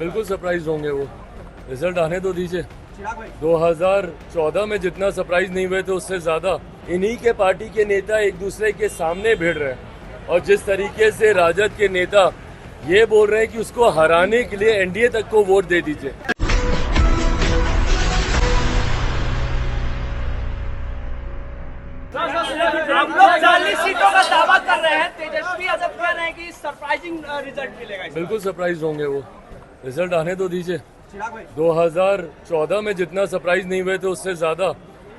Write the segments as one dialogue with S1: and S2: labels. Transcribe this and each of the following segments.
S1: बिल्कुल सरप्राइज होंगे वो। रिजल्ट आने तो दीजिए। 2014 में जितना सरप्राइज नहीं हुए थे उससे ज्यादा इन्हीं के पार्टी के नेता एक दूसरे के सामने भिड़ रहे हैं। और जिस तरीके से राजद के नेता ये बोल रहे हैं कि उसको हराने के लिए एनडीए तक को वोट दे दीजिए।
S2: आप लोग 40 सीटों का दावा कर रहे हैं, तेजस्वी यादव कह रहे हैं कि सरप्राइजिंग रिजल्ट मिलेगा।
S1: बिल्कुल सरप्राइज होंगे वो। रिजल्ट आने तो दीजिए। 2014 में जितना सरप्राइज नहीं हुए थे उससे ज्यादा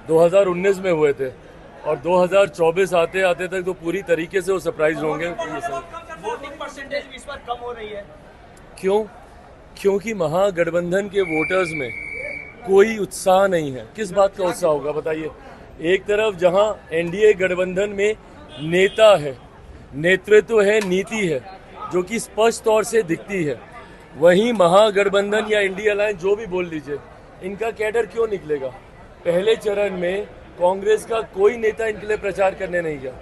S1: 2019 में हुए थे। और 2024 आते आते तक तो पूरी तरीके से वो सरप्राइज होंगे।
S2: वोटिंग परसेंटेज इस बार कम हो रही है।
S1: क्यों? क्योंकि महागठबंधन के वोटर्स में कोई उत्साह नहीं है। किस बात का उत्साह होगा बताइए? एक तरफ जहां एनडीए गठबंधन में नेता है, नेतृत्व है, नीति है जो कि स्पष्ट तौर से दिखती है, वहीं महागठबंधन या इंडिया अलायंस जो भी बोल लीजिए, इनका कैडर क्यों निकलेगा? पहले चरण में कांग्रेस का कोई नेता इनके लिए प्रचार करने नहीं गया,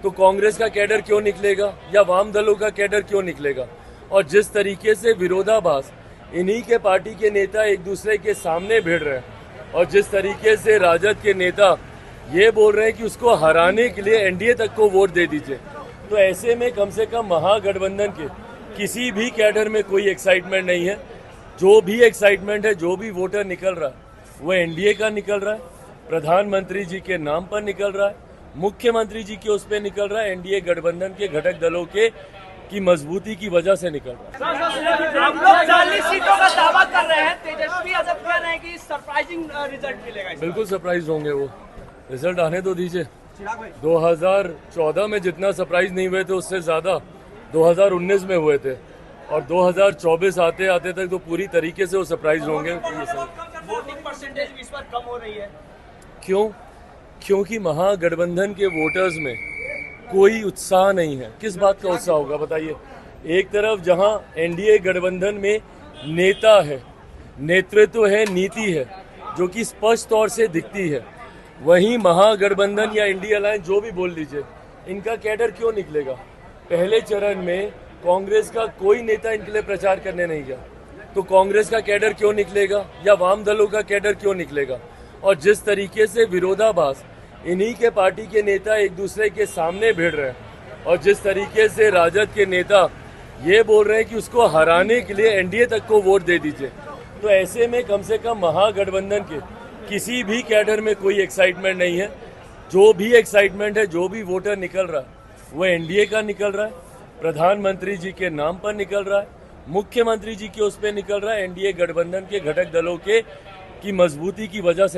S1: तो कांग्रेस का कैडर क्यों निकलेगा या वाम दलों का कैडर क्यों निकलेगा? और जिस तरीके से विरोधाभास इन्हीं के पार्टी के नेता एक दूसरे के सामने भिड़ रहे हैं और जिस तरीके से राजद के नेता ये बोल रहे हैं कि उसको हराने के लिए एनडीए तक को वोट दे दीजिए, तो ऐसे में कम से कम महागठबंधन के किसी भी कैडर में कोई एक्साइटमेंट नहीं है। जो भी एक्साइटमेंट है, जो भी वोटर निकल रहा है वो एनडीए का निकल रहा है, प्रधानमंत्री जी के नाम पर निकल रहा है, मुख्यमंत्री जी के उस पर निकल रहा है, एनडीए गठबंधन के घटक दलों के की मजबूती की वजह से निकल रहा है।
S2: आप लोग 40 सीटों का दावा कर रहे हैं, तेजस्वी यादव कह रहे हैं कि सरप्राइजिंग रिजल्ट मिलेगा।
S1: बिल्कुल सरप्राइज होंगे वो। रिजल्ट आने तो दीजिए। 2014 में जितना सरप्राइज नहीं हुए थे उससे ज्यादा 2019 में हुए थे। और 2024 आते आते तक तो पूरी तरीके से वो सरप्राइज होंगे।
S2: वोटिंग परसेंटेज इस बार कम हो रही है।
S1: क्यों? क्योंकि महागठबंधन के वोटर्स में कोई उत्साह नहीं है। किस बात का उत्साह होगा बताइए? एक तरफ जहां एनडीए गठबंधन में नेता है, नेतृत्व है, नीति है जो कि स्पष्ट तौर से दिखती है, वहीं महागठबंधन या इंडिया अलायंस जो भी बोल लीजिए, इनका कैडर क्यों निकलेगा? पहले चरण में कांग्रेस का कोई नेता इनके लिए प्रचार करने नहीं गया, तो कांग्रेस का कैडर क्यों निकलेगा या वाम दलों का कैडर क्यों निकलेगा? और जिस तरीके से विरोधाभास इन्हीं के पार्टी के नेता एक दूसरे के सामने भिड़ रहे हैं और जिस तरीके से राजद के नेता ये बोल रहे हैं कि उसको हराने के लिए एनडीए तक को वोट दे दीजिए, तो ऐसे में कम से कम महागठबंधन के किसी भी कैडर में कोई एक्साइटमेंट नहीं है। जो भी एक्साइटमेंट है, जो भी वोटर निकल रहा है वो एनडीए का निकल रहा है, प्रधानमंत्री जी के नाम पर निकल रहा है, मुख्यमंत्री जी के उस पर निकल रहा है, एनडीए गठबंधन के घटक दलों के की मजबूती की वजह से